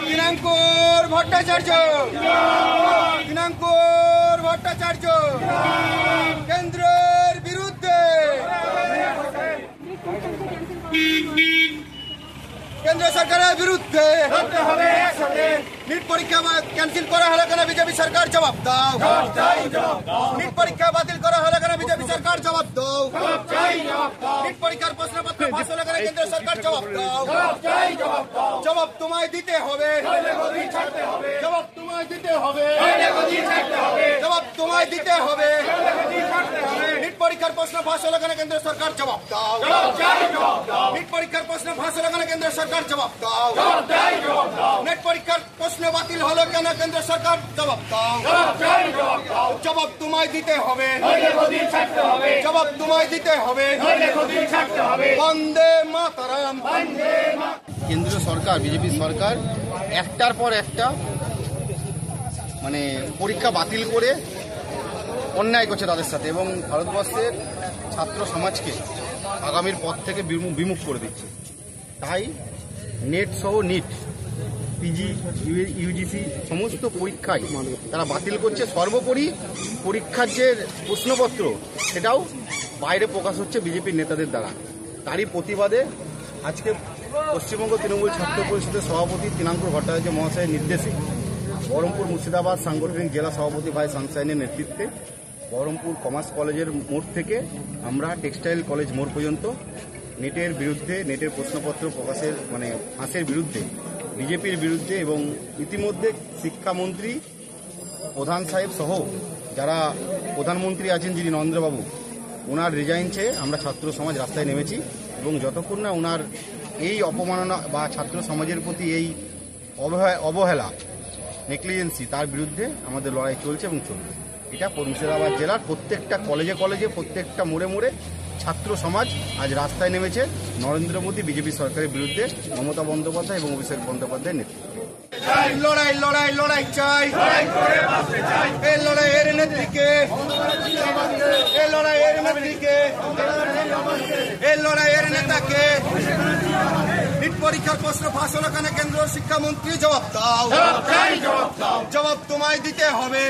দিনাঙ্কুর ভট্টাচার্য, দিনাঙ্কুর ভট্টাচার্য কেন্দ্রের বিরুদ্ধে, কেন্দ্র সরকারের বিরুদ্ধে নিট পরীক্ষা ক্যান্সেল করা হলে কেন বিজেপি সরকার জবাব দাও। নিট পরীক্ষা বাতিল করা হলে কেন বিজেপি সরকার জবাব দাও। নিট পরীক্ষার প্রশ্নপত্র ফাঁস হলে কেন কেন্দ্র সরকার জবাব দাও। জবাব তোমায় দিতে হবে, জবাব তোমায় দিতে হবে, জবাব তোমায় দিতে হবে। নিট পরীক্ষার প্রশ্ন ফাঁস হলে কেন কেন্দ্র সরকার জবাব দাও। নিট পরীক্ষার প্রশ্ন ফাঁস হলে কেন কেন্দ্র সরকার জবাব দাও। নেট পরীক্ষার প্রশ্ন বাতিল হলো কেন কেন্দ্র সরকার জবাব দাও। জবাব তোমায় দিতে হবে, জবাব তোমায় দিতে হবে। বন্দে মাতরম। কেন্দ্রীয় সরকার, বিজেপি সরকার একটার পর একটা পরীক্ষা বাতিল করে অন্যায় করছে তাদের সাথে, এবং ভারতবর্ষের ছাত্র সমাজকে আগামীর পথ থেকে বিমুখ করে দিচ্ছে। তাই নেট সহ নিট, পিজি, ইউজিসি সমস্ত পরীক্ষায় তারা বাতিল করছে। সর্বোপরি পরীক্ষার যে প্রশ্নপত্র সেটাও বাইরে প্রকাশ হচ্ছে বিজেপির নেতাদের দ্বারা। তারই প্রতিবাদে আজকে পশ্চিমবঙ্গ তৃণমূল ছাত্র পরিষদের সভাপতি দিনাঙ্কুর ভট্টাচার্য মহাশয়ের নির্দেশে বহরমপুর মুর্শিদাবাদ সাংগঠনিক জেলা সভাপতি ভাই সানশাইনের নেতৃত্বে বহরমপুর কমার্স কলেজের মোড় থেকে আমরা টেক্সটাইল কলেজ মোড় পর্যন্ত নেটের বিরুদ্ধে, নেটের প্রশ্নপত্র প্রকাশের ফাঁসের বিরুদ্ধে, বিজেপির বিরুদ্ধে, এবং ইতিমধ্যে শিক্ষামন্ত্রী, প্রধান সাহেব সহ যারা প্রধানমন্ত্রী আছেন যিনি নরেন্দ্রবাবু, ওনার রিজাইন চেয়ে আমরা ছাত্র সমাজ রাস্তায় নেমেছি। এবং যতক্ষণ না ওনার এই অপমাননা বা ছাত্র সমাজের প্রতি এই অবহেলা, নেগলিজেন্সি, তার বিরুদ্ধে আমাদের লড়াই চলছে এবং চলবে। এটা মুর্শিদাবাদ জেলার প্রত্যেকটা কলেজে কলেজে, প্রত্যেকটা মোড়ে মোড়ে ছাত্র সমাজ আজ রাস্তায় নেমেছে নরেন্দ্র মোদী বিজেপি সরকারের বিরুদ্ধে, মমতা বন্দ্যোপাধ্যায় এবং অভিষেক বন্দ্যোপাধ্যায়ের নেতৃত্বে। লড়াই লড়াই লড়াই চাই, এই লড়াইয়ের নেত্রীকে, এই লড়াইয়ের নেত্রীকে, এই লড়াইয়ের নেতাকে। নিট পরীক্ষার প্রশ্ন ফাঁস হলো কেন কেন্দ্র শিক্ষামন্ত্রী জবাব দাও। জবাব তোমায় দিতে হবে।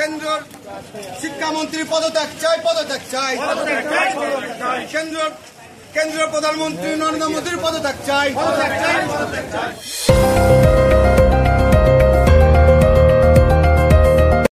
কেন্দ্র শিক্ষামন্ত্রী পদত্যাগ চাই, পদত্যাগ চাই। কেন্দ্র প্রধানমন্ত্রী নরেন্দ্র মোদীর পদত্যাগ চাই।